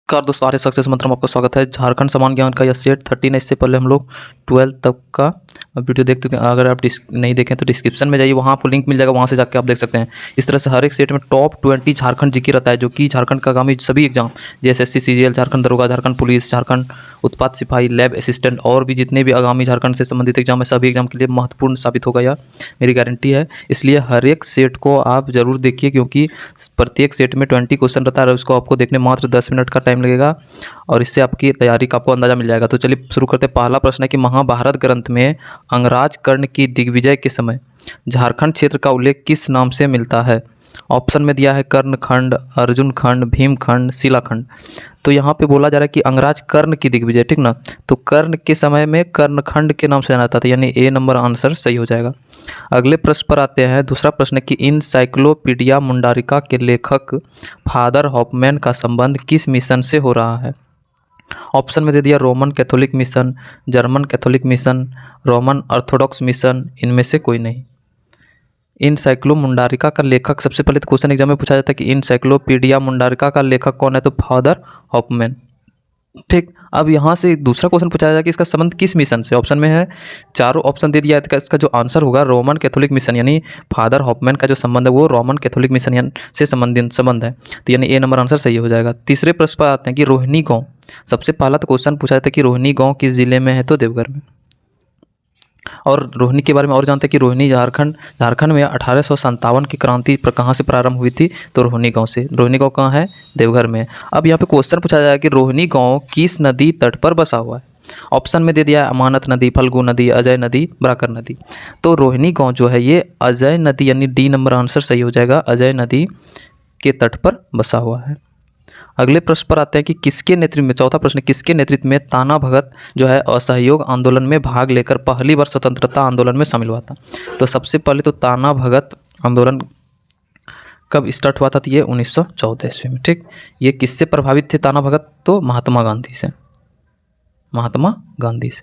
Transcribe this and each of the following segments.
नमस्कार दोस्तों, आर्य सक्सेस मंत्र में आपका स्वागत है। झारखंड समान ज्ञान का यह सेट 13 है। इससे पहले हम लोग 12 तक का वीडियो देख चुके हैं। अगर आप नहीं देखें तो डिस्क्रिप्शन में जाइए, वहाँ आपको लिंक मिल जाएगा, वहाँ से जाकर आप देख सकते हैं। इस तरह से हर एक सेट में टॉप 20 झारखंड जीके रहता है, जो कि झारखंड का आगामी सभी एग्जाम जैसे एसएससी सीजीएल, झारखंड दरोगा, झारखंड पुलिस, झारखंड उत्पाद सिपाही, लैब असिस्टेंट और भी जितने भी आगामी झारखंड से संबंधित एग्जाम है, सभी एग्जाम के लिए महत्वपूर्ण साबित होगा, यह मेरी गारंटी है। इसलिए हर एक सेट को आप जरूर देखिए, क्योंकि प्रत्येक सेट में 20 क्वेश्चन रहता है। उसको आपको देखने मात्र 10 मिनट का टाइम लगेगा और इससे आपकी तैयारी का आपको अंदाजा मिल जाएगा। तो चलिए शुरू करते हैं। पहला प्रश्न है कि महाभारत ग्रंथ में अंगराज कर्ण की दिग्विजय के समय झारखंड क्षेत्र का उल्लेख किस नाम से मिलता है? ऑप्शन में दिया है कर्ण खंड, अर्जुन खंड, भीम खंड, शिलाखंड। तो यहाँ पे बोला जा रहा है कि अंगराज कर्ण की दिग्विजय, ठीक ना। तो कर्ण के समय में कर्णखंड के नाम से जाना जाता था, यानी ए नंबर आंसर सही हो जाएगा। अगले प्रश्न पर आते हैं। दूसरा प्रश्न है कि इनसाइक्लोपीडिया मुंडारिका के लेखक फादर हॉफमैन का संबंध किस मिशन से हो रहा है? ऑप्शन में दे दिया Roman Catholic mission, German Catholic mission, Roman Orthodox mission, इनमें से कोई नहीं। इनसाइक्लो मुंडारिका का लेखक, सबसे पहले तो क्वेश्चन एग्जाम में पूछा जाता है कि इनसाइक्लोपीडिया मुंडारिका का लेखक कौन है? तो फादर हॉफमैन, ठीक। अब यहाँ से दूसरा क्वेश्चन पूछा जाएगा कि इसका संबंध किस मिशन से। ऑप्शन में है, चारों ऑप्शन दे दिया है, इसका जो आंसर होगा रोमन कैथोलिक मिशन, यानी फादर हॉफमैन का जो संबंध है वो रोमन कैथोलिक मिशन से संबंध है। तो यानी ए नंबर आंसर सही हो जाएगा। तीसरे प्रश्न पर आते हैं कि रोहिणी गाँव, सबसे पहला तो क्वेश्चन पूछा जाता है कि रोहिणी गाँव किस जिले में है? तो देवघर में। और रोहिणी के बारे में और जानते हैं कि रोहिणी झारखंड में 1857 की क्रांति पर कहाँ से प्रारंभ हुई थी? तो रोहिणी गांव से। रोहिणी गांव कहाँ है? देवघर में। अब यहाँ पे क्वेश्चन पूछा जाएगा कि रोहिणी गांव किस नदी तट पर बसा हुआ है? ऑप्शन में दे दिया है अमानत नदी, फल्गु नदी, अजय नदी, बराकर नदी। तो रोहिणी गाँव जो है ये अजय नदी, यानी डी नंबर आंसर सही हो जाएगा, अजय नदी के तट पर बसा हुआ है। अगले प्रश्न पर आते हैं कि किसके नेतृत्व में, चौथा प्रश्न, किसके नेतृत्व में ताना भगत जो है असहयोग आंदोलन में भाग लेकर पहली बार स्वतंत्रता आंदोलन में शामिल हुआ था? तो सबसे पहले तो ताना भगत आंदोलन कब स्टार्ट हुआ था? तो ये 1914 ईस्वी में, ठीक। ये किससे प्रभावित थे ताना भगत? तो महात्मा गांधी से, महात्मा गांधी से।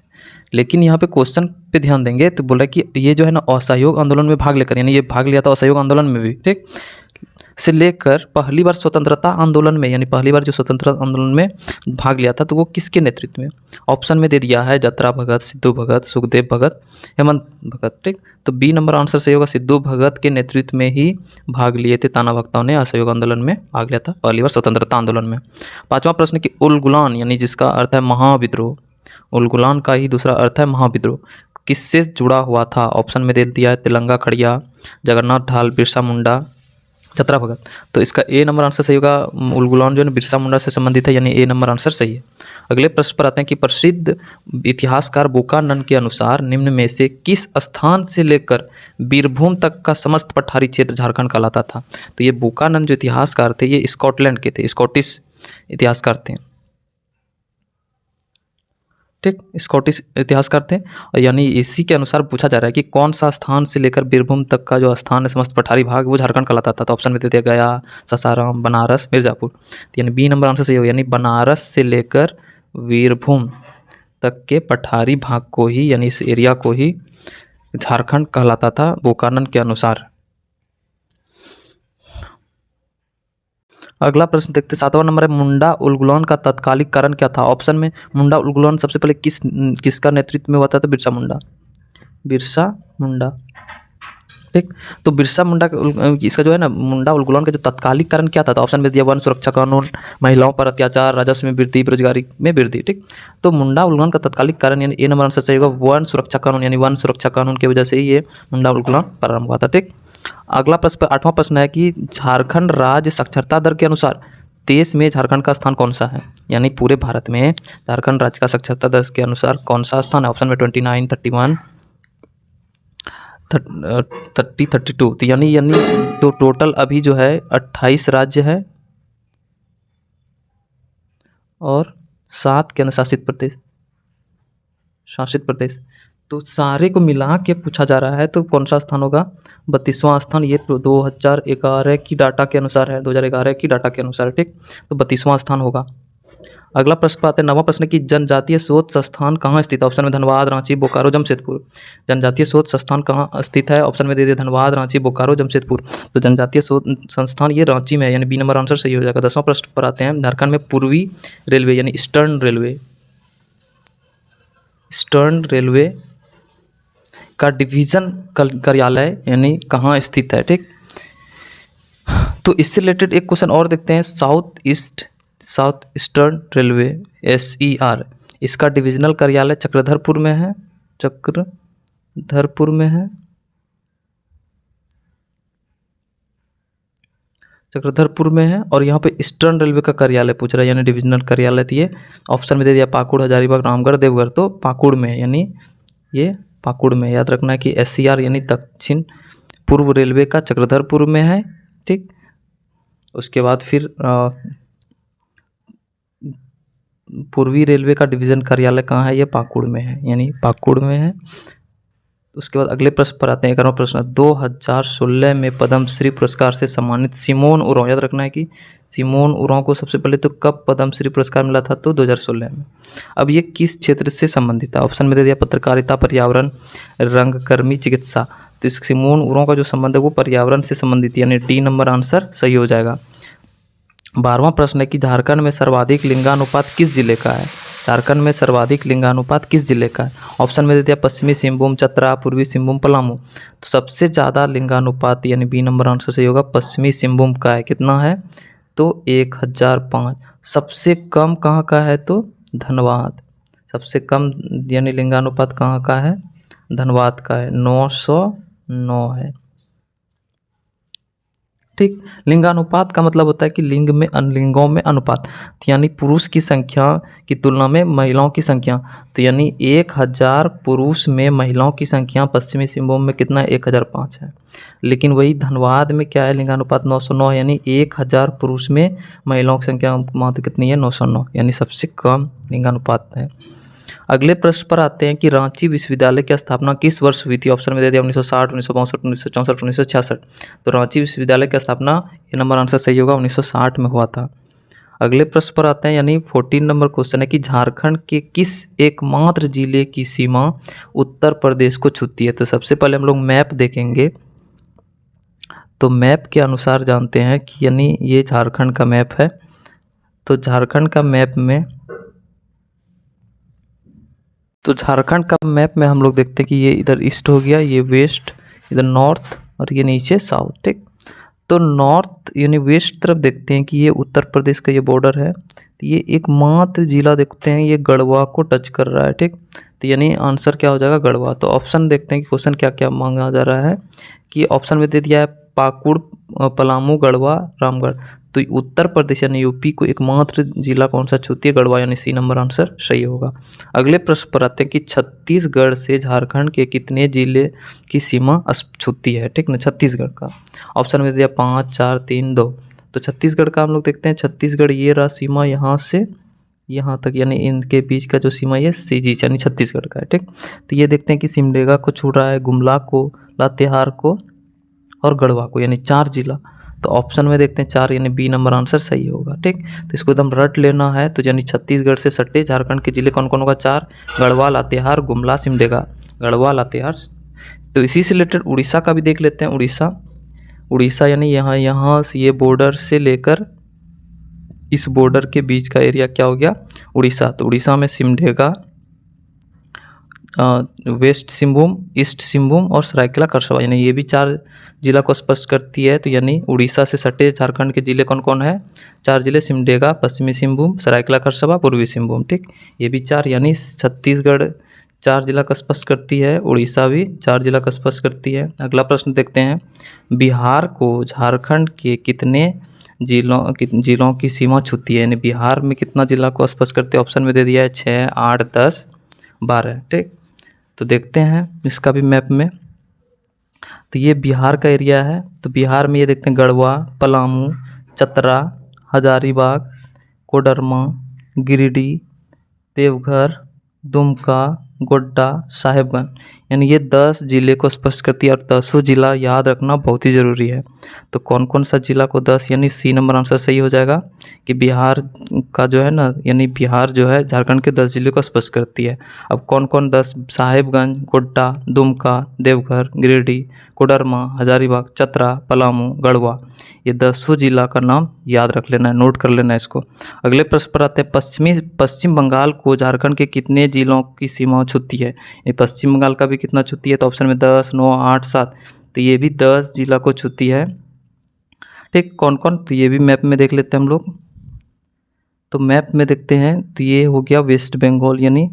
लेकिन यहाँ पे क्वेश्चन पे ध्यान देंगे तो बोला कि ये जो है ना असहयोग आंदोलन में भाग लेकर, यानी ये भाग लिया था असहयोग आंदोलन में भी, ठीक, से लेकर पहली बार स्वतंत्रता आंदोलन में, यानी पहली बार जो स्वतंत्रता आंदोलन में भाग लिया था तो वो किसके नेतृत्व में? ऑप्शन में दे दिया है जतरा भगत, सिद्धू भगत, सुखदेव भगत, हेमंत भगत, ठीक। तो बी नंबर आंसर सही होगा, सिद्धू भगत के नेतृत्व में ही भाग लिए थे ताना भगतों ने, असहयोग आंदोलन में भाग लिया था पहली बार स्वतंत्रता आंदोलन में। पांचवा प्रश्न कि उलगुलान, यानी जिसका अर्थ है महाविद्रोह, उलगुलान का ही दूसरा अर्थ है महाविद्रोह, किससे जुड़ा हुआ था? ऑप्शन में दे दिया है तिलंगा खड़िया, जगन्नाथ ढाल, बिरसा मुंडा, जतरा भगत। तो इसका ए नंबर आंसर सही होगा, उलगुलान जो है बिरसा मुंडा से संबंधित है, यानी ए नंबर आंसर सही है। अगले प्रश्न पर आते हैं कि प्रसिद्ध इतिहासकार बुकानन के अनुसार निम्न में से किस स्थान से लेकर बीरभूम तक का समस्त पठारी क्षेत्र झारखंड कहलाता था? तो ये बुकानन जो इतिहासकार थे ये स्कॉटलैंड के थे, स्कॉटिश इतिहासकार थे, ठीक, स्कॉटिश इतिहासकार थे। और यानी इसी के अनुसार पूछा जा रहा है कि कौन सा स्थान से लेकर बीरभूम तक का जो स्थान है समस्त पठारी भाग वो झारखंड कहलाता था? तो ऑप्शन में दे दिया गया सासाराम, बनारस, मिर्ज़ापुर। तो यानी बी नंबर आंसर सही होगा, यानी बनारस से लेकर बीरभूम तक के पठारी भाग को ही, यानी इस एरिया को ही झारखंड कहलाता था बुकानन के अनुसार। अगला प्रश्न देखते, 7वां नंबर है मुंडा उलगुलान का तत्कालिक कारण क्या था? ऑप्शन में मुंडा उलगुलान सबसे पहले किसका नेतृत्व में हुआ था? तो बिरसा मुंडा, बिरसा मुंडा, ठीक। तो बिरसा मुंडा इसका जो है ना मुंडा उलगुलान का जो तत्कालिक कारण क्या था? तो ऑप्शन में दिया वन सुरक्षा कानून, महिलाओं पर अत्याचार, राजस्व में वृद्धि, बेरोजगारी में वृद्धि, ठीक। तो मुंडा उलगुलान का तत्कालिक कारण यानी ए नंबर आंसर सही होगा, वन सुरक्षा कानून, यानी वन सुरक्षा कानून की वजह से ही ये मुंडा उलगुलान प्रारंभ हुआ था, ठीक। अगला प्रश्न, 8वां प्रश्न है कि झारखंड राज्य साक्षरता दर के अनुसार देश में झारखंड का स्थान कौन सा है? यानी पूरे भारत में झारखंड राज्य का साक्षरता दर के अनुसार कौन सा स्थान है? ऑप्शन में 29, 31, 30, 32। तो यानी तो टोटल अभी जो है 28 राज्य है और 7 केंद्र शासित प्रदेश। तो सारे को मिला के पूछा जा रहा है तो कौन सा स्थान होगा? 32वां स्थान। ये 2011 की डाटा के अनुसार है, 2011 की डाटा के अनुसार, ठीक। तो 32वां स्थान होगा। अगला प्रश्न पर आते हैं, 9वां प्रश्न की जनजातीय शोध संस्थान कहाँ स्थित है? ऑप्शन में धनबाद, रांची, बोकारो, जमशेदपुर। जनजातीय शोध संस्थान कहाँ स्थित है? ऑप्शन में दे दिया धनबाद, रांची, बोकारो, जमशेदपुर। तो जनजातीय शोध संस्थान ये रांची में है, यानी बी नंबर आंसर सही हो जाएगा। 10वां प्रश्न पर आते हैं, झारखंड में पूर्वी रेलवे यानी ईस्टर्न रेलवे का डिवीजन कार्यालय यानी कहाँ स्थित है? ठीक, तो इससे रिलेटेड एक क्वेश्चन और देखते हैं, साउथ ईस्टर्न रेलवे SER, इसका डिविजनल कार्यालय चक्रधरपुर में है। चक्रधरपुर में है और यहाँ पे ईस्टर्न रेलवे का कार्यालय पूछ रहा है, यानी डिविजनल कार्यालय। तो ये ऑप्शन में दे दिया पाकुड़, हजारीबाग, रामगढ़, देवघर। तो पाकुड़ में है, यानी ये पाकुड़ में। याद रखना है कि SER यानी दक्षिण पूर्व रेलवे का चक्रधरपुर में है। ठीक, उसके बाद फिर पूर्वी रेलवे का डिवीजन कार्यालय कहाँ है? ये पाकुड़ में है, यानी पाकुड़ में है। उसके बाद अगले प्रश्न पर आते हैं, 11वां प्रश्न, 2016 में पद्मश्री पुरस्कार से सम्मानित सिमोन उरांव। याद रखना है कि सिमोन उरांव को सबसे पहले तो कब पद्मश्री पुरस्कार मिला था? तो 2016 में। अब ये किस क्षेत्र से संबंधित है? ऑप्शन में दे दिया पत्रकारिता, पर्यावरण, रंगकर्मी, चिकित्सा। तो इस सिमोन उरांव का जो संबंध है वो पर्यावरण से संबंधित, यानी डी नंबर आंसर सही हो जाएगा। 12वां प्रश्न है कि झारखंड में सर्वाधिक लिंगानुपात किस जिले का है? झारखंड में सर्वाधिक लिंगानुपात किस जिले का है? ऑप्शन में दे दिया पश्चिमी सिंहभूम, चतरा, पूर्वी सिंहभूम, पलामू। तो सबसे ज़्यादा लिंगानुपात यानी बी नंबर आंसर सही होगा, पश्चिमी सिंहभूम का है। कितना है? तो 1005। सबसे कम कहाँ का है? तो धनबाद। सबसे कम यानी लिंगानुपात कहाँ का है? धनबाद का है, 909 है। ठीक, लिंगानुपात का मतलब होता है कि लिंगों में अनुपात, यानी पुरुष की संख्या की तुलना में महिलाओं की संख्या। तो यानी 1000 पुरुष में महिलाओं की संख्या पश्चिमी सिंहभूम में कितना है? 1005 है। लेकिन वही धनबाद में क्या है? लिंगानुपात 909 है, यानी 1000 पुरुष में महिलाओं की संख्या मात्र कितनी है? 909, यानी सबसे कम लिंगानुपात है। अगले प्रश्न पर आते हैं कि रांची विश्वविद्यालय की स्थापना किस वर्ष हुई थी? ऑप्शन में दे दिया 1960, 1962, 1964, 1966। तो रांची विश्वविद्यालय की स्थापना, ये नंबर आंसर सही होगा, 1960 में हुआ था। अगले प्रश्न पर आते हैं, यानी 14 नंबर क्वेश्चन है कि झारखंड के किस एकमात्र जिले की सीमा उत्तर प्रदेश को छूती है? तो सबसे पहले हम लोग मैप देखेंगे। तो मैप के अनुसार जानते हैं कि यानी ये झारखंड का मैप है। तो झारखंड का मैप में हम लोग देखते हैं कि ये इधर ईस्ट हो गया, ये वेस्ट, इधर नॉर्थ और ये नीचे साउथ। ठीक, तो नॉर्थ यानी वेस्ट तरफ देखते हैं कि ये उत्तर प्रदेश का ये बॉर्डर है। तो ये एकमात्र जिला देखते हैं, ये गढ़वा को टच कर रहा है। ठीक, तो यानी आंसर क्या हो जाएगा? गढ़वा। तो ऑप्शन देखते हैं कि क्वेश्चन क्या क्या मांगा जा रहा है, कि ऑप्शन में दे दिया है पाकुड़, पलामू, गढ़वा, रामगढ़। तो उत्तर प्रदेश यानी यूपी को एकमात्र जिला कौन सा छूती है? गढ़वा, यानी सी नंबर आंसर सही होगा। अगले प्रश्न पर आते हैं कि छत्तीसगढ़ से झारखंड के कितने जिले की सीमा छूती है? ठीक ना, छत्तीसगढ़ का। ऑप्शन में दिया 5, 4, 3, 2। तो छत्तीसगढ़ का हम लोग देखते हैं, छत्तीसगढ़ ये रहा सीमा यहाँ से यहाँ तक, यानी इनके बीच का जो सीमा ये CG यानी छत्तीसगढ़ का है। ठीक, तो ये देखते हैं कि सिमडेगा को छू रहा है, गुमला को, लातेहार को और गढ़वा को, यानी 4 जिला। तो ऑप्शन में देखते हैं 4, यानी बी नंबर आंसर सही होगा। ठीक, तो इसको एकदम रट लेना है। तो यानी छत्तीसगढ़ से सटे झारखंड के जिले कौन कौन होगा? 4, गढ़वा, लातेहार, गुमला, सिमडेगा। गढ़वा, लातेहार। तो इसी से रिलेटेड उड़ीसा का भी देख लेते हैं। उड़ीसा यानी यहाँ से ये बॉर्डर से लेकर इस बॉर्डर के बीच का एरिया क्या हो गया? उड़ीसा। तो उड़ीसा में सिमडेगा, वेस्ट सिंहभूम, ईस्ट सिंहभूम और सरायकेला खरसावां, यानी ये भी 4 जिला को स्पर्श करती है। तो यानी उड़ीसा से सटे झारखंड के जिले कौन कौन है? 4 जिले, सिमडेगा, पश्चिमी सिंहभूम, सरायकेला खरसावां, पूर्वी सिंहभूम। ठीक, ये भी 4, यानी छत्तीसगढ़ 4 जिला का स्पर्श करती है, उड़ीसा भी 4 जिला का स्पर्श करती है। अगला प्रश्न देखते हैं, बिहार को झारखंड के कितने जिलों की सीमा छूती है? यानी बिहार में कितना जिला को स्पर्श करते हैं? ऑप्शन में दे दिया है 6, 8, 10, 12। ठीक, तो देखते हैं इसका भी मैप में। तो ये बिहार का एरिया है। तो बिहार में ये देखते हैं गढ़वा, पलामू, चतरा, हजारीबाग, कोडरमा, गिरिडीह, देवघर, दुमका, गोड्डा, साहेबगंज, यानी ये 10 जिले को स्पष्ट करती है और 10 जिला याद रखना बहुत ही ज़रूरी है। तो कौन कौन सा जिला को 10, यानी सी नंबर आंसर सही हो जाएगा कि बिहार का जो है ना, यानी बिहार जो है झारखंड के 10 जिले को स्पष्ट करती है। अब कौन कौन 10, साहेबगंज, गोड्डा, दुमका, देवघर, गिरिडीह, कोडरमा, हजारीबाग, चतरा, पलामू, गढ़वा, ये 10 जिला का नाम याद रख लेना है, नोट कर लेना है इसको। अगले प्रश्न पर आते हैं, पश्चिम बंगाल को झारखंड के कितने जिलों की सीमा छूती है? ये पश्चिम बंगाल का भी कितना छूती है? तो ऑप्शन में 10, 9, 8, 7, तो ये भी 10 जिला को छूती है। ठीक, कौन कौन, तो ये भी मैप में देख लेते हैं हम लोग। तो मैप में देखते हैं तो ये हो गया वेस्ट बंगाल, यानी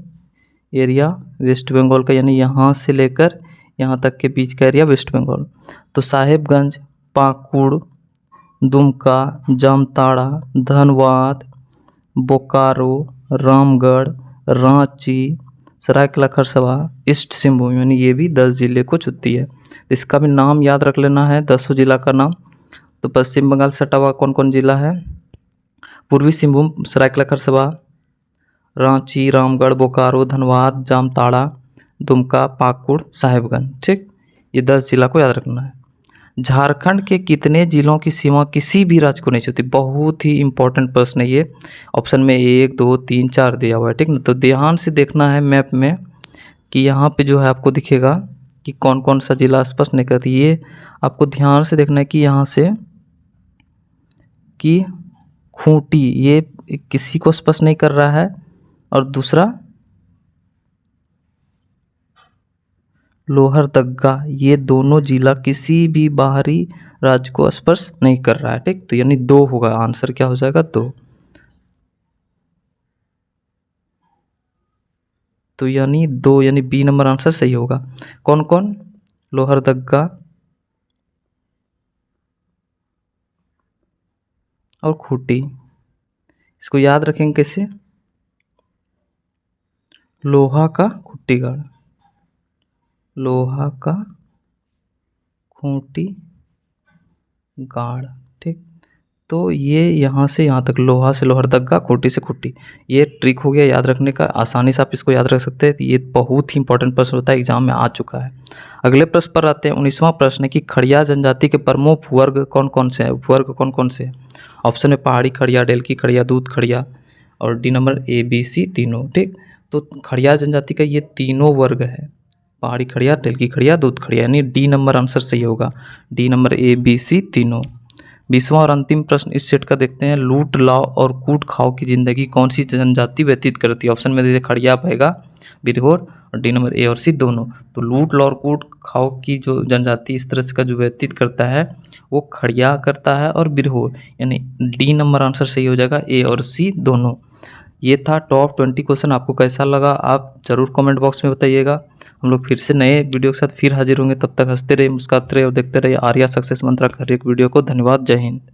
एरिया वेस्ट बंगाल का, यानी यहाँ से लेकर यहाँ तक के बीच का एरिया वेस्ट बंगाल। तो साहेबगंज, पाकुड़, दुमका, जामताड़ा, धनबाद, बोकारो, रामगढ़, रांची, सरायकेला खरसावां, ईस्ट सिंहभूम, यानी ये भी 10 जिले को छूती है। तो इसका भी नाम याद रख लेना है, 10 जिला का नाम। तो पश्चिम बंगाल से सटा हुआ कौन कौन जिला है? पूर्वी सिंहभूम, सरायकेला खरसावां, रांची, रामगढ़, बोकारो, धनबाद, जामताड़ा, दुमका, पाकुड़, साहेबगंज। ठीक, ये 10 जिला को याद रखना है। झारखंड के कितने जिलों की सीमा किसी भी राज्य को नहीं छूती? बहुत ही इंपॉर्टेंट प्रश्न है ये। ऑप्शन में 1, 2, 3, 4 दिया हुआ है। ठीक ना, तो ध्यान से देखना है मैप में कि यहाँ पे जो है आपको दिखेगा कि कौन कौन सा जिला स्पष्ट नहीं करती। ये आपको ध्यान से देखना है कि यहाँ से कि खूंटी ये किसी को स्पष्ट नहीं कर रहा है, और दूसरा लोहरदग्गा, ये दोनों जिला किसी भी बाहरी राज्य को स्पर्श नहीं कर रहा है। ठीक, तो यानी 2 होगा आंसर, क्या हो जाएगा? 2। तो यानी 2, यानी बी नंबर आंसर सही होगा। कौन कौन? लोहरदग्गा और खूंटी। इसको याद रखेंगे कैसे? लोहा का खूंटीगढ़, लोहा का खूंटी गाड़। ठीक, तो ये यहाँ से यहाँ तक, लोहा से लोहरदग्गा, खूंटी से खूंटी, ये ट्रिक हो गया याद रखने का। आसानी से आप इसको याद रख सकते हैं। ये बहुत ही इंपॉर्टेंट प्रश्न होता है, एग्जाम में आ चुका है। अगले प्रश्न पर आते हैं। 19वां प्रश्न है कि खड़िया जनजाति के प्रमुख वर्ग कौन कौन से हैं? वर्ग कौन कौन से हैं? ऑप्शन में पहाड़ी खड़िया, डेल्की खड़िया, दूध खड़िया, और D number A, B, C तीनों। ठीक, तो खड़िया जनजाति का ये तीनों वर्ग है, पहाड़ी खड़िया, डेल्की खड़िया, दूध खड़िया, यानी डी नंबर आंसर सही होगा। D number A, B, C तीनों। 20वां और अंतिम प्रश्न इस सेट का देखते हैं। लूट लाओ और कूट खाओ की जिंदगी कौन सी जनजाति व्यतीत करती है? ऑप्शन में दे दे खड़िया, भैगा, बिरहोर, और डी नंबर A और C दोनों। तो लूट लाओ और कूट खाओ की जो जनजाति इस तरह से का जो व्यतीत करता है वो खड़िया करता है और बिरहोर, यानी डी नंबर आंसर सही हो जाएगा, A और C दोनों। ये था टॉप 20 क्वेश्चन। आपको कैसा लगा आप ज़रूर कमेंट बॉक्स में बताइएगा। हम लोग फिर से नए वीडियो के साथ फिर हाजिर होंगे। तब तक हंसते रहिए, मुस्कुराते रहिए और देखते रहिए आर्या सक्सेस मंत्रा का हर एक वीडियो को। धन्यवाद, जय हिंद।